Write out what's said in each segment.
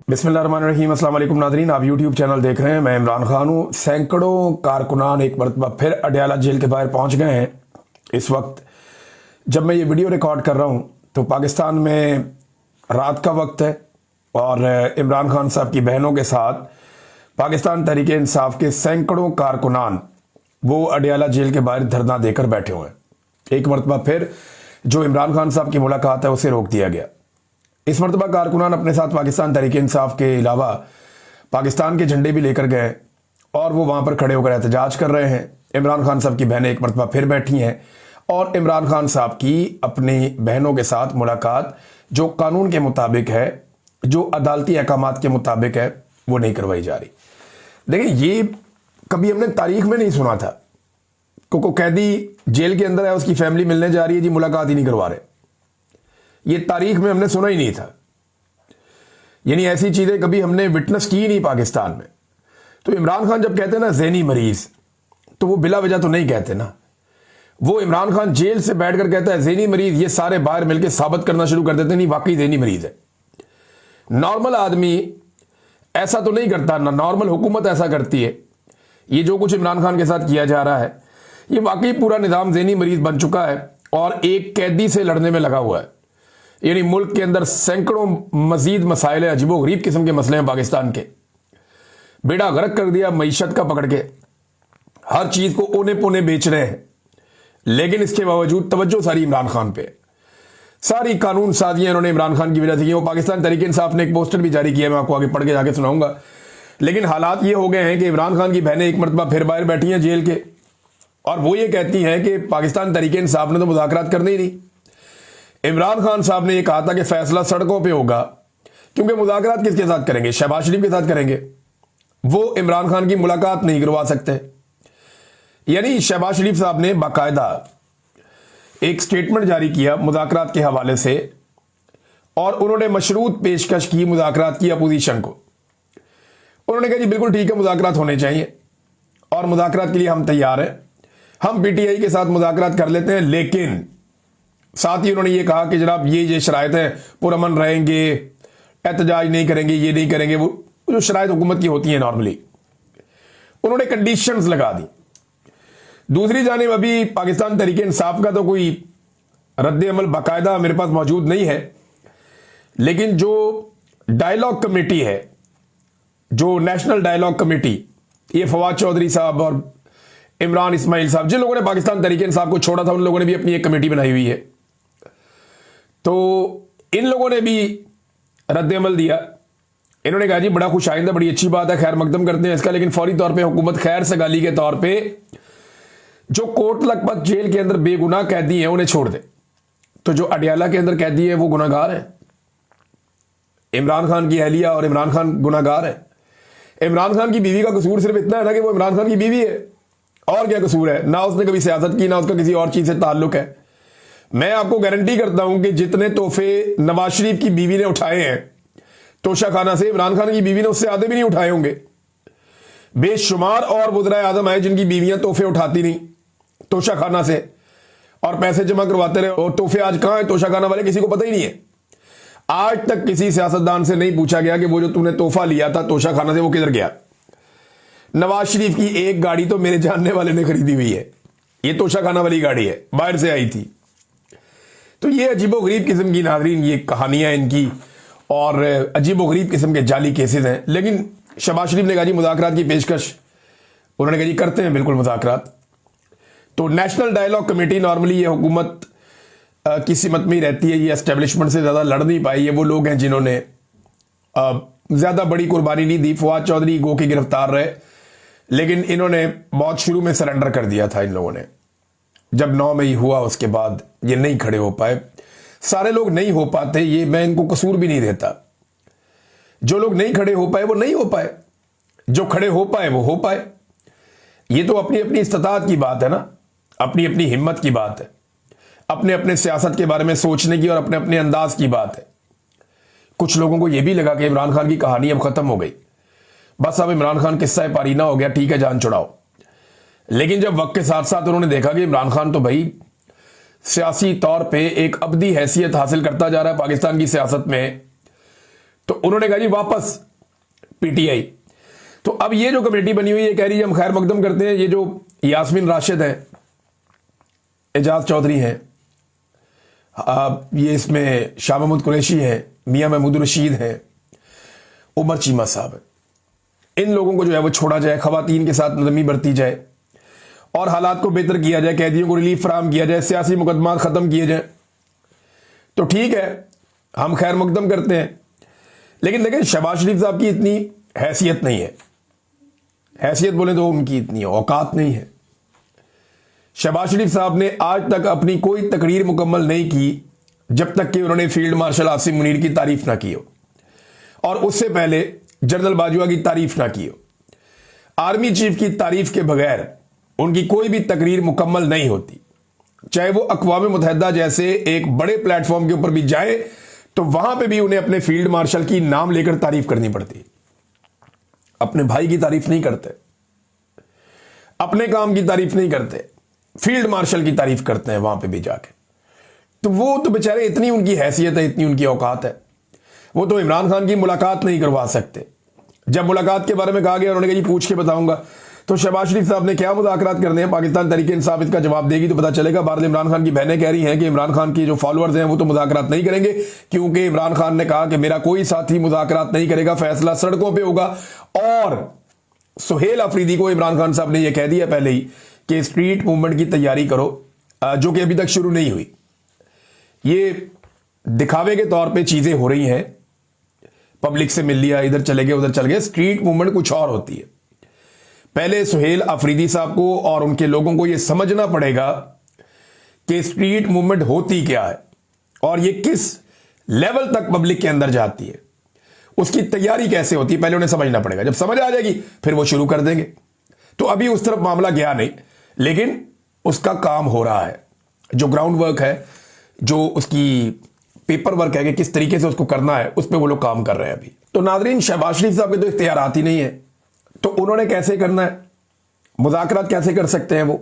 बिस्मिल्लाहिर्रहमानिर्रहीम। अस्सलाम वालेकुम नाज़रीन, आप यूट्यूब चैनल देख रहे हैं। मैं इमरान खान हूँ। सैकड़ों कारकुनान एक मरतबा फिर अडयाला जेल के बाहर पहुँच गए हैं। इस वक्त जब मैं ये वीडियो रिकॉर्ड कर रहा हूँ तो पाकिस्तान में रात का वक्त है और इमरान खान साहब की बहनों के साथ पाकिस्तान तहरीक इंसाफ के सैकड़ों कारकुनान वो अडयाला जेल के बाहर धरना देकर बैठे हुए हैं। एक मरतबा फिर जो इमरान खान साहब की मुलाकात है उसे रोक दिया गया। इस मरतबा कारकुनान अपने साथ पाकिस्तान तहरीक इंसाफ के अलावा पाकिस्तान के झंडे भी लेकर गए और वो वहाँ पर खड़े होकर एहतजाज कर रहे हैं। इमरान खान साहब की बहनें एक मरतबा फिर बैठी हैं और इमरान खान साहब की अपनी बहनों के साथ मुलाकात जो कानून के मुताबिक है, जो अदालती अहकामात के मुताबिक है, वो नहीं करवाई जा रही। देखिए, ये कभी हमने तारीख में नहीं सुना था। को कैदी जेल के अंदर है, उसकी फैमिली मिलने जा रही है जी, मुलाकात ही नहीं करवा रहे। ये तारीख में हमने सुना ही नहीं था। यानी ऐसी चीजें कभी हमने विटनेस की ही नहीं पाकिस्तान में। तो इमरान खान जब कहते हैं ना ज़हनी मरीज, तो वो बिला वजह तो नहीं कहते ना। वो इमरान खान जेल से बैठकर कहता है ज़हनी मरीज, ये सारे बाहर मिलकर साबित करना शुरू कर देते नहीं वाकई ज़हनी मरीज है। नॉर्मल आदमी ऐसा तो नहीं करता ना, नॉर्मल हुकूमत ऐसा करती है। ये जो कुछ इमरान खान के साथ किया जा रहा है, ये वाकई पूरा निज़ाम ज़हनी मरीज बन चुका है और एक कैदी से लड़ने में लगा हुआ है। यानी मुल्क के अंदर सैकड़ों मजीद मसाइल अजीबो गरीब किस्म के मसले हैं पाकिस्तान के। बेड़ा गर्क कर दिया मईशत का पकड़ के, हर चीज को ओने पोने बेच रहे हैं। लेकिन इसके बावजूद तवज्जो सारी इमरान खान पे, सारी कानून साजियां इन्होंने इमरान खान की वजह से की। वो पाकिस्तान तहरीक इंसाफ ने एक पोस्टर भी जारी किया, मैं आपको आगे पढ़ के जाके सुनाऊंगा। लेकिन हालात ये हो गए हैं कि इमरान खान की बहनें एक मरतबा फिर बाहर बैठी हैं जेल के और वो ये कहती हैं कि पाकिस्तान तहरीक इंसाफ ने तो मुज़ाकरात करनी ही नहीं। इमरान खान साहब ने यह कहा था कि फैसला सड़कों पे होगा, क्योंकि मुज़ाकरात किसके साथ करेंगे? शहबाज शरीफ के साथ करेंगे। वो इमरान खान की मुलाकात नहीं करवा सकते। यानी शहबाज शरीफ साहब ने बाकायदा एक स्टेटमेंट जारी किया मुज़ाकरात के हवाले से और उन्होंने मशरूत पेशकश की मुज़ाकरात की अपोजिशन को। उन्होंने कहा जी बिल्कुल ठीक है, मुज़ाकरात होने चाहिए और मुज़ाकरात के लिए हम तैयार हैं, हम पीटीआई के साथ मुज़ाकरात कर लेते हैं। लेकिन साथ ही उन्होंने ये कहा कि जनाब ये शराइत है, पुरअमन रहेंगे, एहतजाज नहीं करेंगे, ये नहीं करेंगे, वो जो शराइत हुकूमत की होती है नॉर्मली। उन्होंने कंडीशंस लगा दी। दूसरी जानिब अभी पाकिस्तान तहरीक इंसाफ का तो कोई रद्द अमल बाकायदा मेरे पास मौजूद नहीं है, लेकिन जो डायलॉग कमेटी है, जो नेशनल डायलॉग कमेटी, ये फवाद चौधरी साहब और इमरान इस्माइल साहब, जिन लोगों ने पाकिस्तान तहरीक इंसाफ को छोड़ा था, उन लोगों ने भी अपनी एक कमेटी बनाई हुई है। तो इन लोगों ने भी रद्द अमल दिया। इन्होंने कहा जी बड़ा खुश आइंदा, बड़ी अच्छी बात है, खैर मकदम करते हैं इसका, लेकिन फौरी तौर पे हुकूमत खैर सगाली के तौर पे जो कोट लखपत जेल के अंदर बेगुनाह कैदी हैं उन्हें छोड़ दे। तो जो अडयाला के अंदर कैदी है वो गुनाहगार है। इमरान खान की अहलिया और इमरान खान गुनाहगार है। इमरान खान की बीवी का कसूर सिर्फ इतना है ना कि वो इमरान खान की बीवी है, और क्या कसूर है? ना उसने कभी सियासत की, ना उसका किसी और चीज से ताल्लुक है। मैं आपको गारंटी करता हूं कि जितने तोहफे नवाज शरीफ की बीवी ने उठाए हैं तोशा खाना से, इमरान खान की बीवी ने उससे आधे भी नहीं उठाए होंगे। बेशुमार और वज़राए आज़म आए जिनकी बीवियां तोहफे उठाती नहीं तोशा खाना से और पैसे जमा करवाते रहे, और तोहफे आज कहां है तोशा खाना वाले? किसी को पता ही नहीं है। आज तक किसी सियासतदान से नहीं पूछा गया कि वो जो तूने तोहफा लिया था तोशा खाना से वो किधर गया। नवाज शरीफ की एक गाड़ी तो मेरे जानने वाले ने खरीदी हुई है, ये तोशा खाना वाली गाड़ी है, बाहर से आई थी। तो ये अजीबो गरीब किस्म की नाज़रीन ये कहानियां इनकी और अजीबो गरीब किस्म के जाली केसेस हैं। लेकिन शहबाज शरीफ ने कहा जी मुज़ाकरात की पेशकश, उन्होंने कहा जी करते हैं बिल्कुल मुज़ाकरात। तो नेशनल डायलॉग कमेटी नॉर्मली ये हुकूमत की सिमत में ही रहती है, ये एस्टेब्लिशमेंट से ज़्यादा लड़ नहीं पाई। ये वो लोग हैं जिन्होंने ज़्यादा बड़ी कुर्बानी नहीं दी। फवाद चौधरी गो के गिरफ्तार रहे, लेकिन इन्होंने बहुत शुरू में सरेंडर कर दिया था। इन लोगों ने जब 9 मई हुआ उसके बाद ये नहीं खड़े हो पाए। सारे लोग नहीं हो पाते, ये मैं इनको कसूर भी नहीं देता। जो लोग नहीं खड़े हो पाए वो नहीं हो पाए, जो खड़े हो पाए वो हो पाए। ये तो अपनी अपनी इस्तात की बात है ना, अपनी अपनी हिम्मत की बात है, अपने अपने सियासत के बारे में सोचने की और अपने अपने अंदाज की बात है। कुछ लोगों को यह भी लगा कि इमरान खान की कहानी अब खत्म हो गई, बस अब इमरान खान किस्सा पारीना हो गया, ठीक है जान छुड़ाओ। लेकिन जब वक्त के साथ साथ उन्होंने देखा कि इमरान खान तो भाई सियासी तौर पे एक अबदी हैसियत हासिल करता जा रहा है पाकिस्तान की सियासत में, तो उन्होंने कहा जी वापस पीटीआई। तो अब ये जो कमेटी बनी हुई है कह रही है हम खैर मकदम करते हैं, ये जो यास्मीन राशिद है, एजाज चौधरी है, ये इसमें शाह महमूद कुरैशी है, मियां महमूद रशीद है, उमर चीमा साहब है, इन लोगों को जो है वो छोड़ा जाए, खवातीन के साथ नरमी बरती जाए और हालात को बेहतर किया जाए, कैदियों को रिलीफ फराहम किया जाए, सियासी मुकदमा खत्म किए जाए, तो ठीक है हम खैर मकदम करते हैं। लेकिन देखिए शहबाज शरीफ साहब की इतनी हैसियत नहीं है, हैसियत बोले तो उनकी इतनी औकात नहीं है। शहबाज शरीफ साहब ने आज तक अपनी कोई तकरीर मुकम्मल नहीं की जब तक कि उन्होंने फील्ड मार्शल आसिम मुनीर की तारीफ ना की हो और उससे पहले जनरल बाजवा की तारीफ ना की हो। आर्मी चीफ की तारीफ के बगैर उनकी कोई भी तकरीर मुकम्मल नहीं होती, चाहे वो अक़वाम मुत्तहिदा जैसे एक बड़े प्लेटफॉर्म के ऊपर भी जाए तो वहां पे भी उन्हें अपने फील्ड मार्शल की नाम लेकर तारीफ करनी पड़ती। अपने भाई की तारीफ नहीं करते, अपने काम की तारीफ नहीं करते, फील्ड मार्शल की तारीफ करते हैं वहां पे भी जाके। तो वो तो बेचारे, इतनी उनकी हैसियत है, इतनी उनकी औकात है, वो तो इमरान खान की मुलाकात नहीं करवा सकते। जब मुलाकात के बारे में कहा गया उन्होंने कहा जी पूछ के बताऊंगा, तो शहबाज शरीफ साहब ने क्या मुज़ाकरात करने हैं, पाकिस्तान तहरीक इंसाफ इसका जवाब देगी तो पता चलेगा। बहरहाल इमरान खान की बहनें कह रही हैं कि इमरान खान की जो फॉलोअर्स हैं वो तो मुज़ाकरात नहीं करेंगे, क्योंकि इमरान खान ने कहा कि मेरा कोई साथी मुज़ाकरात नहीं करेगा, फैसला सड़कों पर होगा। और सुहेल अफरीदी को इमरान खान साहब ने यह कह दिया पहले ही कि स्ट्रीट मूवमेंट की तैयारी करो, जो कि अभी तक शुरू नहीं हुई। ये दिखावे के तौर पे चीजें हो रही हैं, पब्लिक से मिल लिया, इधर चले गए उधर चले गए। स्ट्रीट मूवमेंट कुछ और होती है। पहले सुहेल अफरीदी साहब को और उनके लोगों को यह समझना पड़ेगा कि स्ट्रीट मूवमेंट होती क्या है और ये किस लेवल तक पब्लिक के अंदर जाती है, उसकी तैयारी कैसे होती है, पहले उन्हें समझना पड़ेगा। जब समझ आ जाएगी फिर वो शुरू कर देंगे। तो अभी उस तरफ मामला गया नहीं, लेकिन उसका काम हो रहा है। जो ग्राउंड वर्क है, जो उसकी पेपर वर्क है कि किस तरीके से उसको करना है, उस पर वो लोग काम कर रहे हैं अभी। तो नाजरीन, शहबाज शरीफ साहब के तो इख्तियारात ही नहीं है, तो उन्होंने कैसे करना है, मुज़ाकरात कैसे कर सकते हैं वो।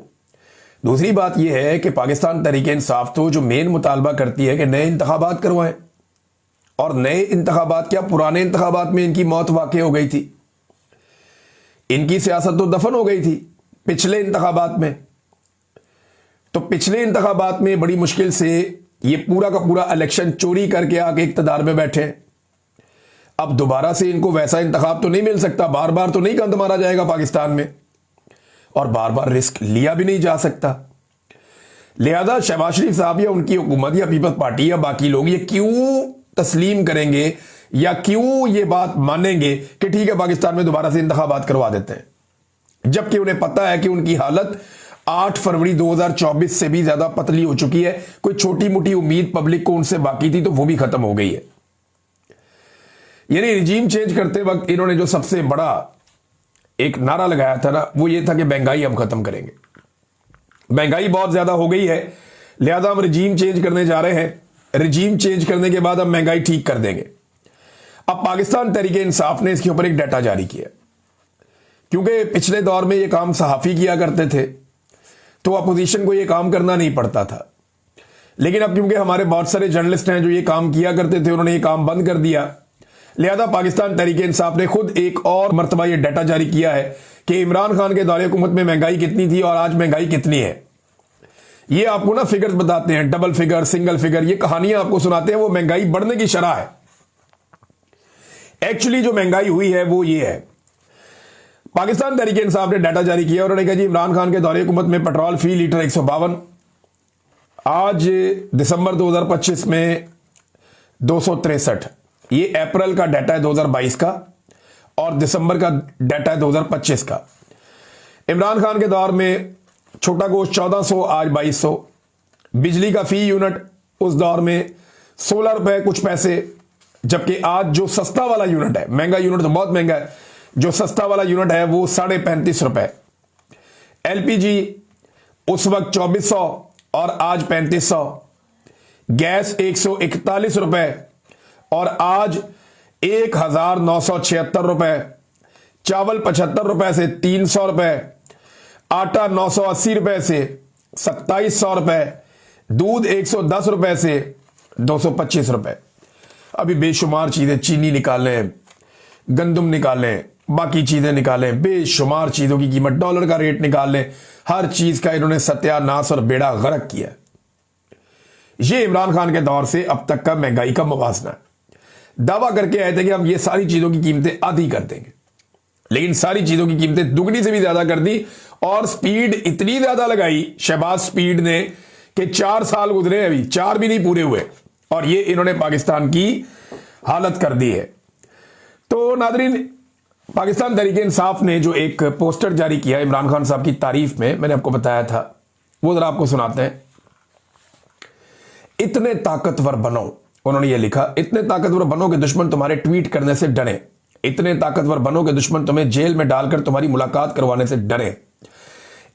दूसरी बात यह है कि पाकिस्तान तहरीक इंसाफ तो जो मेन मुतालबा करती है कि नए इंतखाबात करवाएं, और नए इंतखाबात क्या, पुराने इंतखाबात में इनकी मौत वाक़ई हो गई थी, इनकी सियासत तो दफन हो गई थी पिछले इंतखाबात में। तो पिछले इंतखाबात में बड़ी मुश्किल से ये पूरा का पूरा इलेक्शन चोरी करके आके इक़्तिदार में बैठे। अब दोबारा से इनको वैसा इंतखाब तो नहीं मिल सकता, बार बार तो नहीं गंद मारा जाएगा पाकिस्तान में, और बार बार रिस्क लिया भी नहीं जा सकता। लिहाजा शहबाज शरीफ साहब या उनकी हुकूमत या पीपल्स पार्टी या बाकी लोग ये क्यों तस्लीम करेंगे या क्यों ये बात मानेंगे कि ठीक है पाकिस्तान में दोबारा से इंतखाबात करवा देते हैं, जबकि उन्हें पता है कि उनकी हालत 8 फरवरी 2024 से भी ज्यादा पतली हो चुकी है। कोई छोटी मोटी उम्मीद पब्लिक को उनसे बाकी थी तो वो भी खत्म हो गई है। यानी रिजीम चेंज करते वक्त इन्होंने जो सबसे बड़ा एक नारा लगाया था ना, वो ये था कि महंगाई हम खत्म करेंगे। महंगाई बहुत ज्यादा हो गई है, लिहाजा हम रिजीम चेंज करने जा रहे हैं, रिजीम चेंज करने के बाद हम महंगाई ठीक कर देंगे। अब पाकिस्तान तहरीक इंसाफ ने इसके ऊपर एक डाटा जारी किया, क्योंकि पिछले दौर में ये काम सहाफ़ी किया करते थे तो अपोजिशन को ये काम करना नहीं पड़ता था, लेकिन अब क्योंकि हमारे बहुत सारे जर्नलिस्ट हैं जो ये काम किया करते थे, उन्होंने ये काम बंद कर दिया। लिहाजा पाकिस्तान तहरीक इंसाफ ने खुद एक और मरतबा ये डाटा जारी किया है कि इमरान खान के दौरे हुकूमत में महंगाई कितनी थी और आज महंगाई कितनी है। ये आपको ना फिगर्स बताते हैं, डबल फिगर, सिंगल फिगर, ये कहानियां आपको सुनाते हैं, वो महंगाई बढ़ने की शरह है। एक्चुअली जो महंगाई हुई है वो ये है। पाकिस्तान तहरीक इंसाफ ने डाटा जारी किया, उन्होंने कहा जी इमरान खान के दौरे हुकूमत में पेट्रोल फी लीटर 152, आज दिसंबर 2025 में 263। ये अप्रैल का डाटा है 2022 का, और दिसंबर का डाटा है 2025 का। इमरान खान के दौर में छोटा गोश्त 1400, आज 2200। बिजली का फी यूनिट उस दौर में 16 रुपए कुछ पैसे, जबकि आज जो सस्ता वाला यूनिट है, महंगा यूनिट तो बहुत महंगा है, जो सस्ता वाला यूनिट है वो 35.5 रुपए। एलपीजी उस वक्त 2400 और आज 3500। गैस 141 रुपए और आज 1976 रुपए। चावल 75 रुपए से 300 रुपए। आटा 980 रुपए से 2700 रुपए। दूध 110 रुपए से 225 रुपए। अभी बेशुमार चीज़ें, चीनी निकालें, गंदम निकालें, बाकी चीज़ें निकालें, बेशुमार चीज़ों की कीमत, डॉलर का रेट निकाल लें, हर चीज़ का इन्होंने सत्यानाश और बेड़ा गर्क किया। ये इमरान खान के दौर से अब तक का महंगाई का मुवाजना है। दावा करके आए थे कि हम ये सारी चीज़ों की कीमतें आधी कर देंगे, लेकिन सारी चीज़ों की कीमतें दुगनी से भी ज़्यादा कर दी और स्पीड इतनी ज़्यादा लगाई शहबाज स्पीड ने कि 4 साल गुजरे, अभी 4 भी नहीं पूरे हुए और ये इन्होंने पाकिस्तान की हालत कर दी है। तो नादरीन, पाकिस्तान तहरीक इंसाफ ने जो एक पोस्टर जारी किया इमरान खान साहब की तारीफ में, मैंने आपको बताया था, वो जरा आपको सुनाते हैं। इतने ताकतवर बनो, उन्होंने ये लिखा, इतने ताकतवर बनो कि दुश्मन तुम्हारे ट्वीट करने से डरे, इतने ताकतवर बनो कि दुश्मन तुम्हें जेल में डालकर तुम्हारी मुलाकात करवाने से डरे,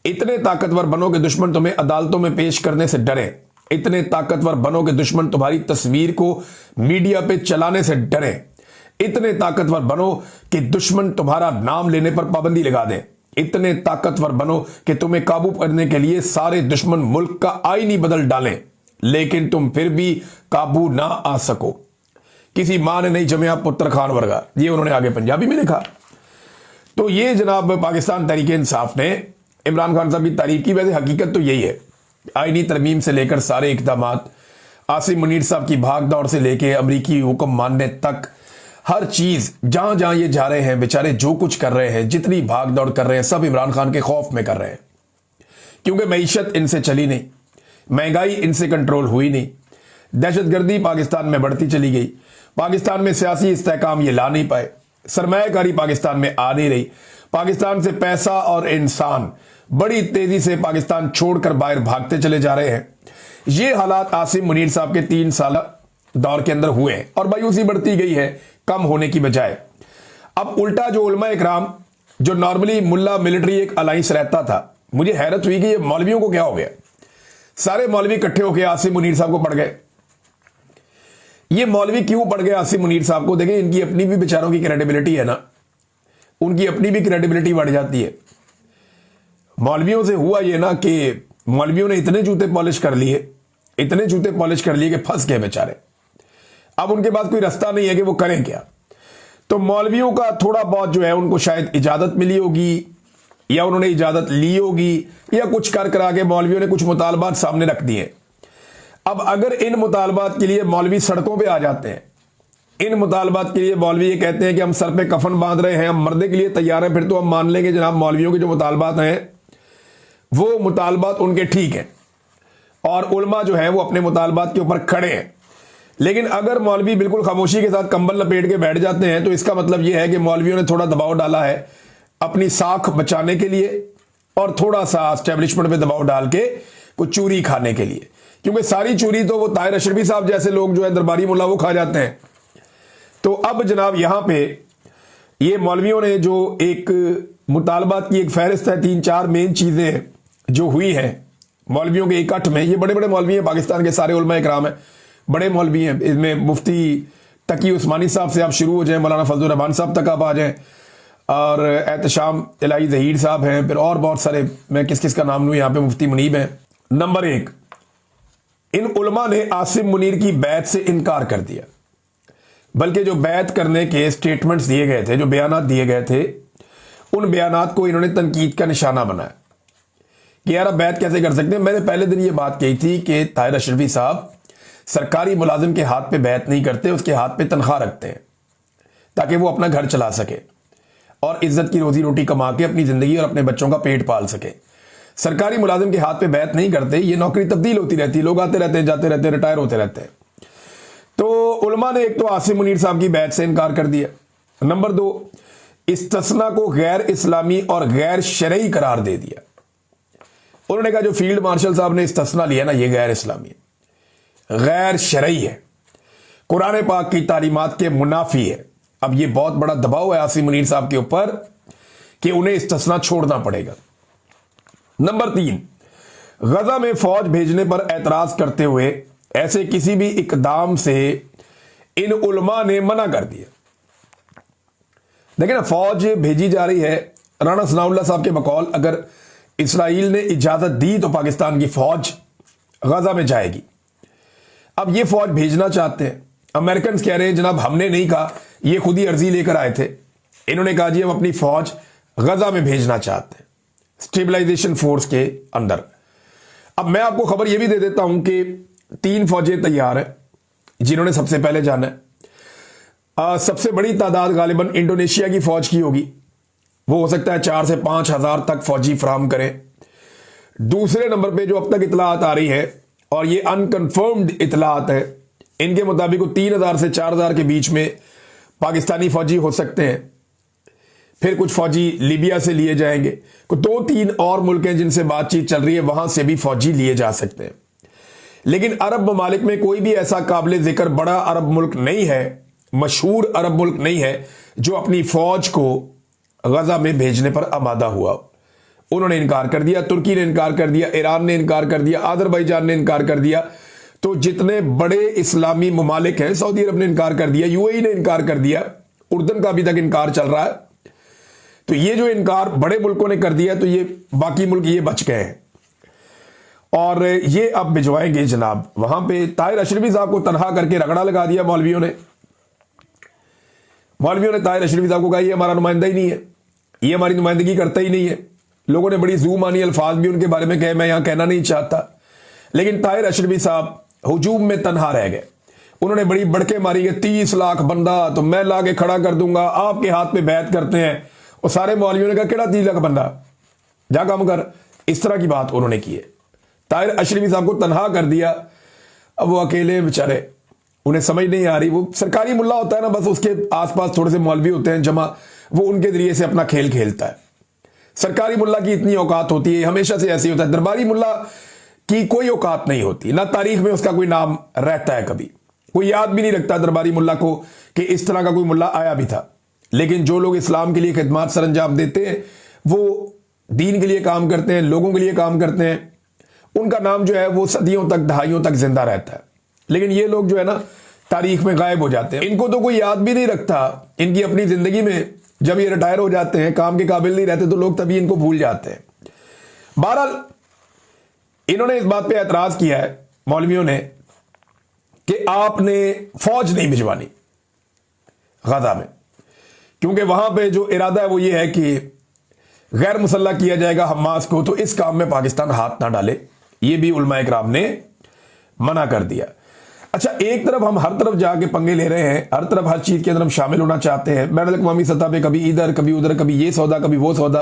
इतने ताकतवर बनो कि दुश्मन तुम्हें अदालतों में पेश करने से डरे, इतने ताकतवर बनो कि दुश्मन तुम्हारी तस्वीर को मीडिया पे चलाने से डरे, इतने ताकतवर बनो कि दुश्मन तुम्हारा नाम लेने पर पाबंदी लगा दे, इतने ताकतवर बनो कि तुम्हें काबू करने के लिए सारे दुश्मन मुल्क का आईन ही बदल डालें, लेकिन तुम फिर भी काबू ना आ सको। किसी मां ने नहीं जमया पुत्र खान वर्गा, ये उन्होंने आगे पंजाबी में लिखा। तो ये जनाब पाकिस्तान तहरीक इंसाफ ने इमरान खान साहब की तारीफ की। वैसे हकीकत तो यही है, आईनी तरमीम से लेकर सारे इकदाम, आसिम मुनीर साहब की भाग दौड़ से लेकर अमरीकी हुक्म मानने तक, हर चीज जहां जहां ये जा रहे हैं बेचारे, जो कुछ कर रहे हैं, जितनी भाग दौड़ कर रहे हैं, सब इमरान खान के खौफ में कर रहे हैं, क्योंकि मईशत इनसे चली नहीं, महंगाई इनसे कंट्रोल हुई नहीं, दहशतगर्दी पाकिस्तान में बढ़ती चली गई, पाकिस्तान में सियासी इस्तेहकाम ये ला नहीं पाए, सरमायाकारी पाकिस्तान में आ नहीं रही, पाकिस्तान से पैसा और इंसान बड़ी तेजी से पाकिस्तान छोड़कर बाहर भागते चले जा रहे हैं। ये हालात आसिम मुनीर साहब के 3 साल दौर के अंदर हुए हैं और मायूसी बढ़ती गई है कम होने की बजाय। अब उल्टा जो उलमा इकराम, जो नॉर्मली मुल्ला मिलिट्री एक अलाइंस रहता था, मुझे हैरत हुई कि ये मौलवियों को क्या हो गया, सारे मौलवी इकट्ठे होकर आसिम मुनीर साहब को पढ़ गए। ये मौलवी क्यों पढ़ गए आसिम मुनीर साहब को? देखिए, इनकी अपनी भी बेचारों की क्रेडिबिलिटी है ना, उनकी अपनी भी क्रेडिबिलिटी बढ़ जाती है। मौलवियों से हुआ ये ना कि मौलवियों ने इतने जूते पॉलिश कर लिए, इतने जूते पॉलिश कर लिए कि फंस गए बेचारे। अब उनके पास कोई रास्ता नहीं है कि वो करें क्या। तो मौलवियों का थोड़ा बहुत जो है, उनको शायद इजाजत मिली होगी या उन्होंने इजाजत ली होगी या कुछ कर करा के मौलवियों ने कुछ मुतालबात सामने रख दिए। अब अगर इन मुतालबात के लिए मौलवी सड़कों पे आ जाते हैं, इन मुतालबात के लिए मौलवी ये कहते हैं कि हम सर पे कफन बांध रहे हैं, हम मरने के लिए तैयार हैं, फिर तो हम मान लेंगे जनाब मौलवियों के जो मुतालबात हैं वो मुतालबात उनके ठीक हैं और उलमा जो है वो अपने मुतालबात के ऊपर खड़े हैं। लेकिन अगर मौलवी बिल्कुल खामोशी के साथ कंबल लपेट के बैठ जाते हैं तो इसका मतलब यह है कि मौलवियों ने थोड़ा दबाव डाला है अपनी साख बचाने के लिए और थोड़ा सा एस्टेब्लिशमेंट पे दबाव डाल के कुछ चूरी खाने के लिए, क्योंकि सारी चूरी तो वो ताहिर अशरफी साहब जैसे लोग जो है दरबारी मुल्ला वो खा जाते हैं। तो अब जनाब यहां पे ये मौलवियों ने जो एक मुतालबात की एक फहरिस्त है, 3-4 मेन चीजें जो हुई हैं मौलवियों के इकट्ठ में। ये बड़े बड़े मौलवी हैं, पाकिस्तान के सारे उलमा इकराम हैं, बड़े मौलवी हैं। इसमें मुफ्ती तकी उस्मानी साहब से आप शुरू हो जाएं, मौलाना फजल रहमान साहब तक आप आ जाएं, और एहतशाम इलाही जहीर साहब हैं, फिर और बहुत सारे, मैं किस किस का नाम लूँ यहाँ पे, मुफ्ती मुनीब हैं। नंबर 1, इन उलमा ने आसिम मुनीर की बैत से इनकार कर दिया, बल्कि जो बैत करने के स्टेटमेंट्स दिए गए थे, जो बयानात दिए गए थे, उन बयानात को इन्होंने तनकीद का निशाना बनाया कि यार बैत कैसे कर सकते हैं। मैंने पहले दिन ये बात कही थी कि ताहिर अशरफी साहब सरकारी मुलाजिम के हाथ पे बैत नहीं करते, उसके हाथ पे तनख्वाह रखते हैं ताकि वो अपना घर चला सके और इज्जत की रोजी रोटी कमा के अपनी जिंदगी और अपने बच्चों का पेट पाल सके। सरकारी मुलाजिम के हाथ पे बैत नहीं करते, ये नौकरी तब्दील होती रहती है, लोग आते रहते हैं, जाते रहते हैं, रिटायर होते रहते हैं। तो उलमा ने एक तो आसिम मुनीर साहब की बैत से इनकार कर दिया। नंबर 2, इस्तिस्ना को गैर इस्लामी और गैर शरई करार दे दिया। उन्होंने कहा जो फील्ड मार्शल साहब ने इस्तिस्ना लिया ना, ये गैर इस्लामी है, गैर शरई है, कुरान पाक की तालीमात के मुनाफी है। अब ये बहुत बड़ा दबाव है आसिम मुनीर साहब के ऊपर कि उन्हें इस्तिस्ना छोड़ना पड़ेगा। नंबर 3, गजा में फौज भेजने पर एतराज करते हुए ऐसे किसी भी इकदाम से इन उलमा ने मना कर दिया। देखिए ना, फौज भेजी जा रही है, राणा सनाउल्लाह साहब के बकौल अगर इसराइल ने इजाजत दी तो पाकिस्तान की फौज गजा में जाएगी। अब ये फौज भेजना चाहते हैं, अमेरिकन कह रहे हैं जनाब हमने नहीं कहा, ये खुद ही अर्जी लेकर आए थे। इन्होंने कहा जी हम अपनी फौज गजा में भेजना चाहते हैं, स्टेबलाइजेशन फोर्स के अंदर। अब मैं आपको खबर यह भी दे देता हूं कि 3 फौजें तैयार हैं जिन्होंने सबसे पहले जाना है। सबसे बड़ी तादाद गालिबन इंडोनेशिया की फौज की होगी, वो हो सकता है 4 से 5 हजार तक फौजी फराम करें। दूसरे नंबर पे जो अब तक इतलात आ रही है, और ये अनकंफर्म्ड इतलात है, इनके मुताबिक 3000 से 4000 के बीच में पाकिस्तानी फौजी हो सकते हैं। फिर कुछ फौजी लीबिया से लिए जाएंगे, 2-3 और मुल्क हैं जिनसे बातचीत चल रही है, वहां से भी फौजी लिए जा सकते हैं। लेकिन अरब ममालिक में कोई भी ऐसा काबिल जिक्र बड़ा अरब मुल्क नहीं है, मशहूर अरब मुल्क नहीं है जो अपनी फौज को गजा में भेजने पर आमादा हुआ। उन्होंने इनकार कर दिया, तुर्की ने इनकार कर दिया, ईरान ने इनकार कर दिया, अजरबैजान ने इनकार कर दिया। तो जितने बड़े इस्लामी ममालिक हैं, सऊदी अरब ने इनकार कर दिया, यूएई ने इनकार कर दिया, उर्दन का अभी तक इनकार चल रहा है। तो ये जो इनकार बड़े मुल्कों ने कर दिया, तो ये बाकी मुल्क ये बच गए हैं और ये अब भिजवाएंगे जनाब वहां पे। ताहिर अशरफी साहब को तनहा करके रगड़ा लगा दिया मौलवियों ने। ताहिर अशरफी साहब को कहा ये हमारा नुमाइंदा ही नहीं है, ये हमारी नुमाइंदगी करता ही नहीं है। लोगों ने बड़ी ज़ूमानी अल्फाज भी उनके बारे में कहे, मैं यहां कहना नहीं चाहता, लेकिन ताहिर अशरफी साहब हुजूम में तनहा रह गए। उन्होंने बड़ी बड़के मारी कि 30 लाख बंदा तो मैं ला के खड़ा कर दूंगा, आपके हाथ में बैत करते हैं। और सारे मौलवियों ने कहा केड़ा 30 लाख बंदा, जा काम कर। इस तरह की बात उन्होंने की है। ताहिर अशरफी साहब को तनहा कर दिया। अब वो अकेले बेचारे, उन्हें समझ नहीं आ रही। वो सरकारी मुल्ला होता है ना, बस उसके आसपास थोड़े से मौलवी होते हैं जमा, वो उनके जरिए से अपना खेल खेलता है। सरकारी मुल्ला की इतनी औकात होती है, हमेशा से ऐसे ही होता है। दरबारी मुल्ला की कोई औकात नहीं होती, ना तारीख में उसका कोई नाम रहता है, कभी कोई याद भी नहीं रखता दरबारी मुल्ला को कि इस तरह का कोई मुल्ला आया भी था। लेकिन जो लोग इस्लाम के लिए खिदमत सर अंजाम देते हैं, वो दीन के लिए काम करते हैं, लोगों के लिए काम करते हैं, उनका नाम जो है वो सदियों तक, दहाइयों तक जिंदा रहता है। लेकिन ये लोग जो है ना तारीख में गायब हो जाते हैं, इनको तो कोई याद भी नहीं रखता। इनकी अपनी जिंदगी में जब ये रिटायर हो जाते हैं, काम के काबिल नहीं रहते, तो लोग तभी इनको भूल जाते हैं। बहरहाल इन्होंने इस बात पे एतराज किया है मौलवियों ने कि आपने फौज नहीं भिजवानी गजा में, क्योंकि वहां पे जो इरादा है वो ये है कि गैर मुसल्ला किया जाएगा हमास को, तो इस काम में पाकिस्तान हाथ ना डाले। ये भी उलमा इकराम ने मना कर दिया। अच्छा, एक तरफ हम हर तरफ जाके पंगे ले रहे हैं, हर तरफ हर चीज के अंदर हम शामिल होना चाहते हैं, बैनुल अक़वामी सतह पे कभी इधर कभी उधर, कभी ये सौदा कभी वो सौदा।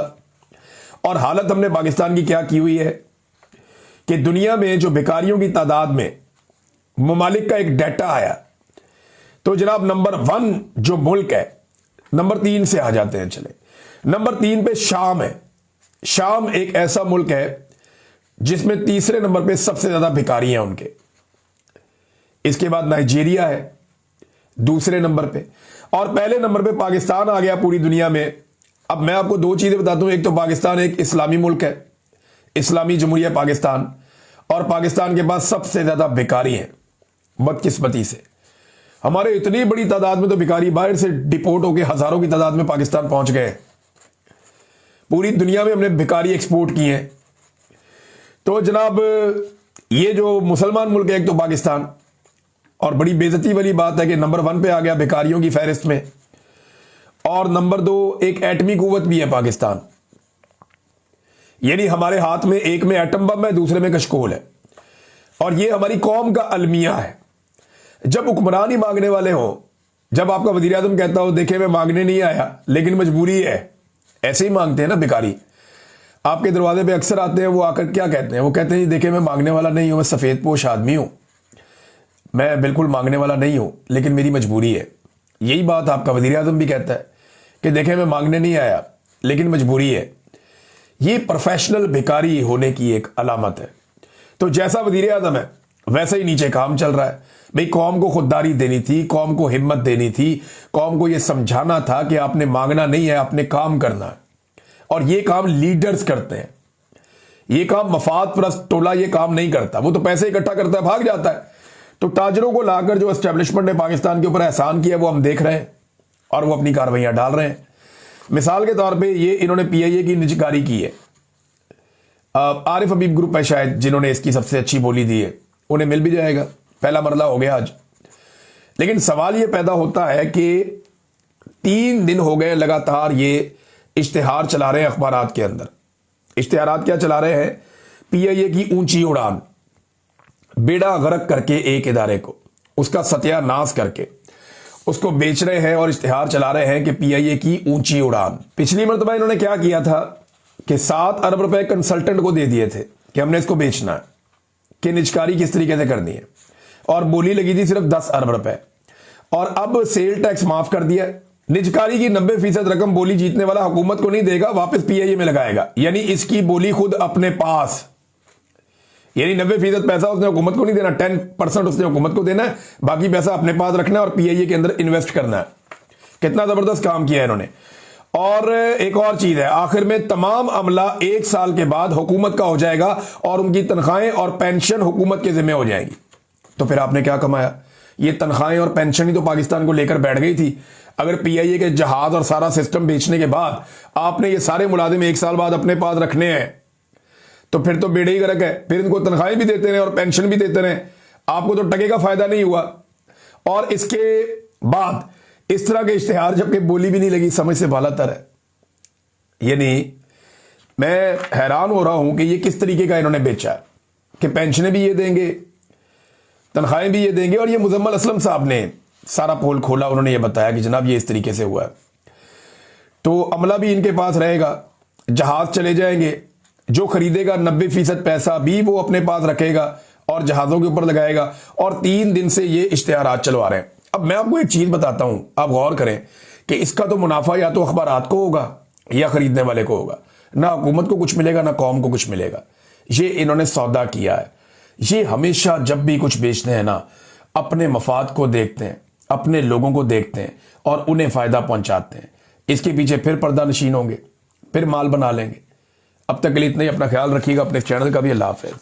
और हालत हमने पाकिस्तान की क्या की हुई है कि दुनिया में जो बेकारियों की तादाद में ममालिक का एक डाटा आया, तो जनाब नंबर 1 जो मुल्क है, नंबर 3 से आ जाते हैं। चले, नंबर 3 पे शाम है। शाम एक ऐसा मुल्क है जिसमें तीसरे नंबर पे सबसे ज्यादा भिखारी हैं उनके। इसके बाद नाइजीरिया है दूसरे नंबर पे, और पहले नंबर पे पाकिस्तान आ गया पूरी दुनिया में। अब मैं आपको 2 चीजें बताता हूं, एक तो पाकिस्तान एक इस्लामी मुल्क है, इस्लामी जमहूरिया पाकिस्तान, और पाकिस्तान के पास सबसे ज्यादा भिखारी हैं। बदकिस्मती से हमारे इतनी बड़ी तादाद में तो भिखारी बाहर से डिपोर्ट होकर हजारों की तादाद में पाकिस्तान पहुंच गए। पूरी दुनिया में हमने भिखारी एक्सपोर्ट किए हैं। तो जनाब ये जो मुसलमान मुल्क है एक तो पाकिस्तान, और बड़ी बेइज्जती वाली बात है कि नंबर 1 पे आ गया भिखारियों की फहरिस्त में, और नंबर 2 एक एटमी कुव्वत भी है पाकिस्तान। यानी हमारे हाथ में एक में एटम बम है, दूसरे में कशकोल है, और ये हमारी कौम का अलमिया है। जब हुक्मरान ही मांगने वाले हो, जब आपका वजीर आजम कहता हो देखे मैं मांगने नहीं आया लेकिन मजबूरी है, ऐसे ही मांगते हैं ना भिखारी। आपके दरवाजे पे अक्सर आते हैं, वो आकर क्या कहते हैं, वो कहते हैं देखे मैं मांगने वाला नहीं हूं, मैं सफेद पोश आदमी हूं, मैं बिल्कुल मांगने वाला नहीं हूं, लेकिन मेरी मजबूरी है। यही बात आपका वजीर आजम भी कहता है कि देखे मैं मांगने नहीं आया लेकिन मजबूरी है। ये प्रोफेशनल भिखारी होने की एक अलामत है। तो जैसा वजीर आजम है वैसे ही नीचे काम चल रहा है। भाई कौम को खुददारी देनी थी, कौम को हिम्मत देनी थी, कौम को यह समझाना था कि आपने मांगना नहीं है, आपने काम करना है। और ये काम लीडर्स करते हैं, ये काम मफाद परस्त टोला ये काम नहीं करता। वो तो पैसे इकट्ठा करता है, भाग जाता है। तो ताजरों को लाकर जो एस्टेब्लिशमेंट ने पाकिस्तान के ऊपर एहसान किया वो हम देख रहे हैं, और वो अपनी कार्रवाइयां डाल रहे हैं। मिसाल के तौर पे ये इन्होंने PIA की निजकारी की है। आरिफ हबीब ग्रुप है शायद जिन्होंने इसकी सबसे अच्छी बोली दी है, उन्हें मिल भी जाएगा, पहला मरला हो गया आज। लेकिन सवाल यह पैदा होता है कि 3 दिन हो गए लगातार ये इश्तिहार चला रहे हैं अखबारात के अंदर। इश्तिहारात क्या चला रहे हैं? पीआईए की ऊंची उड़ान, बेड़ा गर्क करके एक इदारे को, उसका सत्यानाश करके उसको बेच रहे हैं और इश्तिहार चला रहे हैं कि पीआईए की ऊंची उड़ान। पिछली मरतबा इन्होंने क्या किया था कि 7 अरब रुपए कंसल्टेंट को दे दिए थे कि हमने इसको बेचना है, कि निजकारी किस तरीके से करनी है, और बोली लगी थी सिर्फ 10 अरब रुपए। और अब सेल टैक्स माफ कर दिया। निजकारी की 90% रकम बोली जीतने वाला हुकूमत को नहीं देगा, वापस पीआईए में लगाएगा। यानी इसकी बोली खुद अपने पास, यानी 90% पैसा उसने हुकूमत को नहीं देना, 10% उसने हुकूमत को देना है, बाकी पैसा अपने पास रखना है और पीआईए के अंदर इन्वेस्ट करना है। कितना जबरदस्त काम किया है इन्होंने। और एक और चीज है, आखिर में तमाम अमला 1 साल के बाद हुकूमत का हो जाएगा और उनकी तनख्वाहें और पेंशन हुकूमत के जिम्मे हो जाएंगी। तो फिर आपने क्या कमाया? ये तनख्वाहें और पेंशन ही तो पाकिस्तान को लेकर बैठ गई थी। अगर पीआईए के जहाज और सारा सिस्टम बेचने के बाद आपने ये सारे मुलाजिम 1 साल बाद अपने पास रखने हैं, तो फिर तो बेड़े ही गर्क है। फिर इनको तनख्वाहें भी देते रहे और पेंशन भी देते रहे, आपको तो टके का फायदा नहीं हुआ। और इसके बाद इस तरह के इश्तिहार जबकि बोली भी नहीं लगी, समझ से बालातर है। यानी मैं हैरान हो रहा हूं कि ये किस तरीके का इन्होंने बेचा है कि पेंशनें भी ये देंगे, तनख्वाहें भी ये देंगे। और ये मुजम्मल असलम साहब ने सारा पोल खोला, उन्होंने ये बताया कि जनाब ये इस तरीके से हुआ है। तो अमला भी इनके पास रहेगा, जहाज चले जाएंगे, जो खरीदेगा 90% पैसा भी वो अपने पास रखेगा और जहाजों के ऊपर लगाएगा। और 3 दिन से ये इश्तिहारात चलवा रहे हैं। अब मैं आपको एक चीज बताता हूं, आप गौर करें कि इसका तो मुनाफा या तो अखबारात को होगा या खरीदने वाले को होगा, ना हुकूमत को कुछ मिलेगा ना कौम को कुछ मिलेगा। ये इन्होंने सौदा किया है। ये हमेशा जब भी कुछ बेचते हैं ना, अपने मफाद को देखते हैं, अपने लोगों को देखते हैं और उन्हें फायदा पहुंचाते हैं। इसके पीछे फिर पर्दा नशीन होंगे, फिर माल बना लेंगे। अब तक के लिए इतना ही। अपना ख्याल रखिएगा, अपने चैनल का भी। अल्लाह हाफ़िज़।